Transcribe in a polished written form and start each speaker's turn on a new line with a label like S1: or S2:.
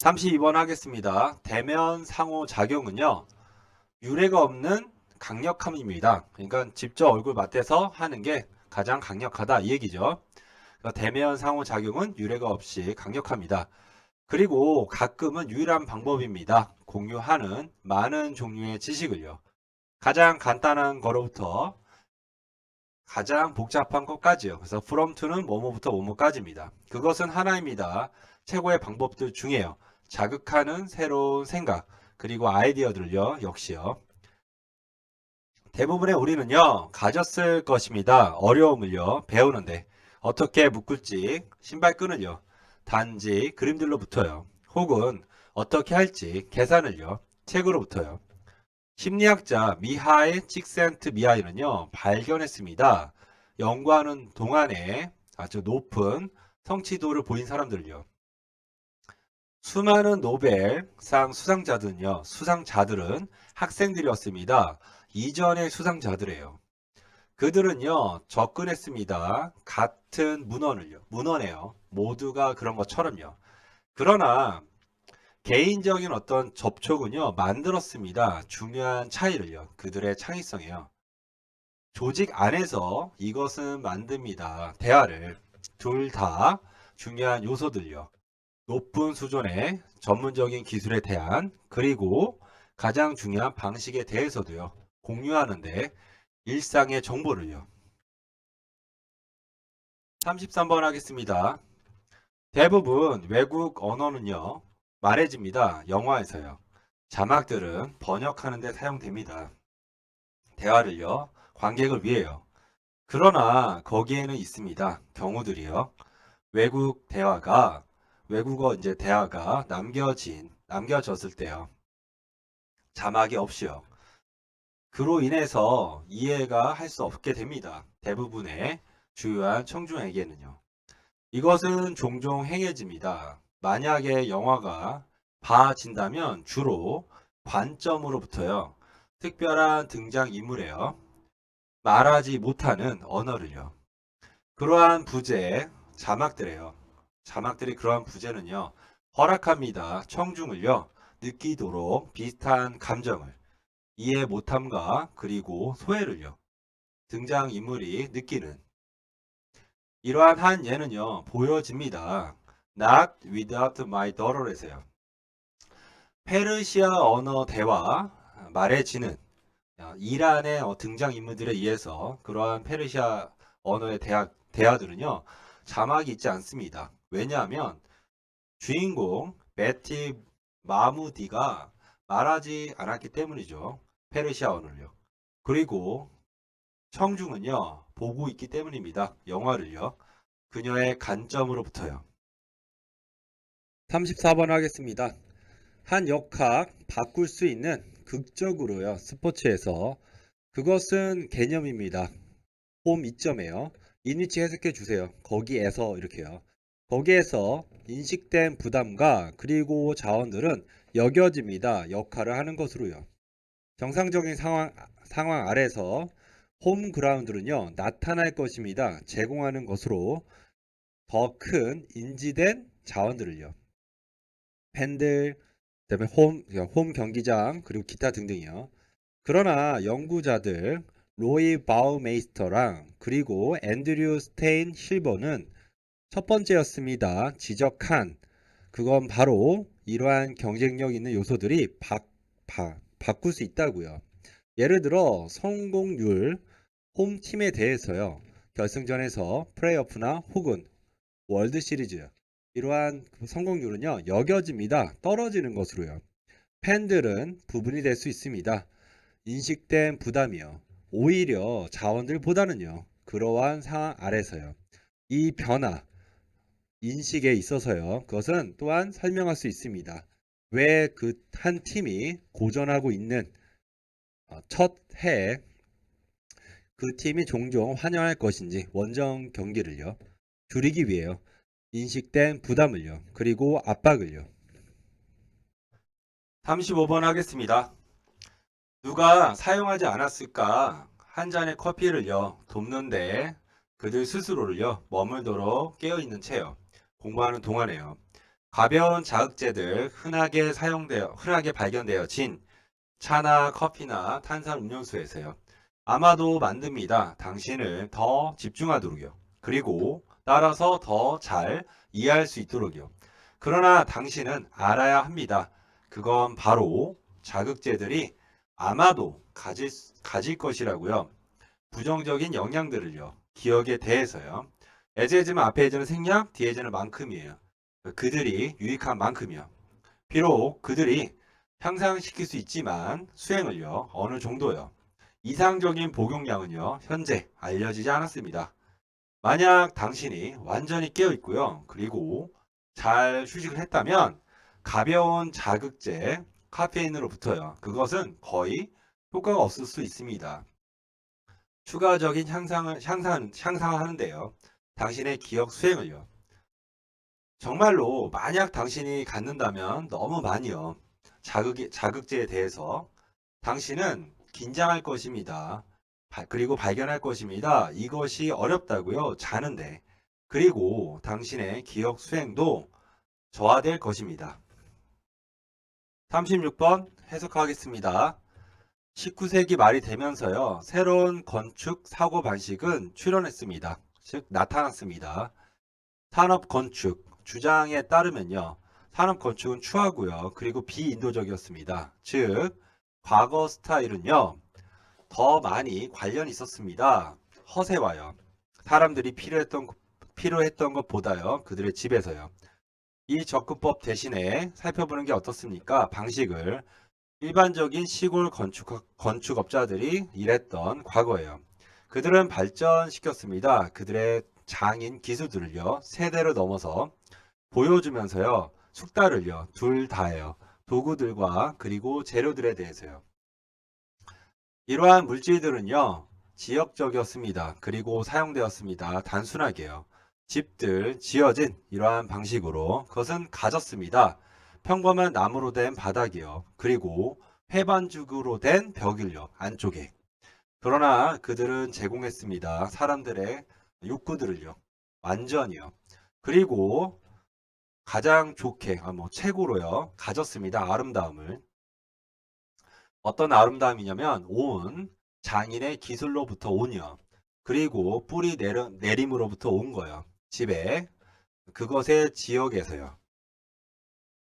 S1: 32번 하겠습니다. 대면 상호작용은요, 유례가 없는 강력함입니다. 그러니까 직접 얼굴 맞대서 하는 게 가장 강력하다 이 얘기죠. 그러니까 대면 상호작용은 유례가 없이 강력합니다. 그리고 가끔은 유일한 방법입니다. 공유하는 많은 종류의 지식을요. 가장 간단한 거로부터 가장 복잡한 것까지요. 그래서 from to는 뭐뭐부터 뭐뭐까지입니다. 그것은 하나입니다. 최고의 방법들 중에요. 자극하는 새로운 생각, 그리고 아이디어들요. 역시요. 대부분의 우리는요. 가졌을 것입니다. 어려움을요. 배우는데 어떻게 묶을지 신발끈을요. 단지 그림들로부터요. 혹은 어떻게 할지 계산을요. 책으로부터요. 심리학자 미하일 찍센트미하일은요 발견했습니다. 연구하는 동안에 아주 높은 성취도를 보인 사람들요. 수많은 노벨상 수상자들은 학생들이었습니다. 이전의 수상자들이에요. 그들은요 접근했습니다. 같은 문헌에요. 모두가 그런 것처럼요. 그러나 개인적인 어떤 접촉은요 만들었습니다. 중요한 차이를요. 그들의 창의성이요. 조직 안에서 이것은 만듭니다. 대화를 둘 다 중요한 요소들요. 높은 수준의 전문적인 기술에 대한 그리고 가장 중요한 방식에 대해서도요. 공유하는데 일상의 정보를요. 33번 하겠습니다. 대부분 외국 언어는요. 말해집니다. 영화에서요. 자막들은 번역하는 데 사용됩니다. 대화를요. 관객을 위해요. 그러나 거기에는 있습니다. 경우들이요. 외국어 이제 대화가 남겨졌을 때요. 자막이 없이요. 그로 인해서 이해가 할 수 없게 됩니다. 대부분의 주요한 청중에게는요. 이것은 종종 행해집니다. 만약에 영화가 봐진다면 주로 관점으로부터요. 특별한 등장인물에요. 말하지 못하는 언어를요. 그러한 부재 자막들이에요. 자막들이 그러한 부재는요. 허락합니다. 청중을요. 느끼도록 비슷한 감정을 이해 못함과 그리고 소외를요. 등장인물이 느끼는 이러한 한 예는요. 보여집니다. Not without my daughter에서요. 페르시아 언어 대화 말해지는 이란의 등장인물들에 의해서 그러한 페르시아 언어의 대화들은요. 자막이 있지 않습니다. 왜냐하면 주인공 베티 마무디가 말하지 않았기 때문이죠. 페르시아 언어를요. 그리고 청중은요. 보고 있기 때문입니다. 영화를요. 그녀의 관점으로부터요. 34번 하겠습니다. 한 역학 바꿀 수 있는 극적으로요. 스포츠에서 그것은 개념입니다. 홈 이점에요. 인위치 해석해 주세요. 거기에서 이렇게요. 거기에서 인식된 부담과 그리고 자원들은 여겨집니다. 역할을 하는 것으로요. 정상적인 상황 아래서 홈 그라운드는요. 나타날 것입니다. 제공하는 것으로 더 큰 인지된 자원들을요. 팬들, 그다음에 홈 경기장 그리고 기타 등등이요. 그러나 연구자들 로이 바우메이스터랑 그리고 앤드류 스테인 실버는 첫 번째였습니다. 지적한 그건 바로 이러한 경쟁력 있는 요소들이 바꿀 수 있다고요. 예를 들어 성공률 홈팀에 대해서요. 결승전에서 플레이오프나 혹은 월드 시리즈 이러한 성공률은요. 여겨집니다. 떨어지는 것으로요. 팬들은 부분이 될 수 있습니다. 인식된 부담이요. 오히려 자원들보다는요. 그러한 상황 아래서요. 이 변화, 인식에 있어서요. 그것은 또한 설명할 수 있습니다. 왜 그 한 팀이 고전하고 있는 첫 해에 그 팀이 종종 환영할 것인지 원정 경기를요. 줄이기 위해요. 인식된 부담을요. 그리고 압박을요. 35번 하겠습니다. 누가 사용하지 않았을까? 한 잔의 커피를요. 돕는데 그들 스스로를요. 머물도록 깨어있는 채요. 공부하는 동안에요. 가벼운 자극제들 흔하게 발견되어진 차나 커피나 탄산 음료수에서요. 아마도 만듭니다. 당신을 더 집중하도록요. 그리고 따라서 더 잘 이해할 수 있도록요. 그러나 당신은 알아야 합니다. 그건 바로 자극제들이 아마도 가질 것이라고요. 부정적인 영향들을요. 기억에 대해서요. 에제즈는 앞에 해주는 생략, 뒤에 해주는 만큼이에요. 그들이 유익한 만큼이요. 비록 그들이 향상시킬 수 있지만 수행을요. 어느 정도요. 이상적인 복용량은요. 현재 알려지지 않았습니다. 만약 당신이 완전히 깨어 있고요. 그리고 잘 휴식을 했다면 가벼운 자극제 카페인으로부터요. 그것은 거의 효과가 없을 수 있습니다. 추가적인 향상하는데요. 당신의 기억 수행을요. 정말로 만약 당신이 갖는다면 너무 많이요. 자극제에 대해서 당신은 긴장할 것입니다. 그리고 발견할 것입니다. 이것이 어렵다고요. 자는데. 그리고 당신의 기억 수행도 저하될 것입니다. 36번 해석하겠습니다. 19세기 말이 되면서요. 새로운 건축 사고방식은 출현했습니다. 즉 나타났습니다. 산업건축 주장에 따르면요. 산업건축은 추하고요. 그리고 비인도적이었습니다. 즉 과거 스타일은요. 더 많이 관련이 있었습니다. 허세와요. 사람들이 필요했던 것보다요. 그들의 집에서요. 이 접근법 대신에 살펴보는 게 어떻습니까? 방식을 일반적인 시골 건축업자들이 일했던 과거예요. 그들은 발전시켰습니다. 그들의 장인 기술들을요. 세대를 넘어서 보여주면서요. 숙달을요. 둘 다예요. 도구들과 그리고 재료들에 대해서요. 이러한 물질들은요. 지역적이었습니다. 그리고 사용되었습니다. 단순하게요. 집들 지어진 이러한 방식으로 그것은 가졌습니다. 평범한 나무로 된 바닥이요. 그리고 회반죽으로 된 벽을요. 안쪽에. 그러나 그들은 제공했습니다. 사람들의 욕구들을요. 완전히요. 그리고 가장 좋게, 최고로요. 가졌습니다. 아름다움을. 어떤 아름다움이냐면 온 장인의 기술로부터 온이요. 그리고 뿌리 내림으로부터 온 거요. 집에 그것의 지역에서요.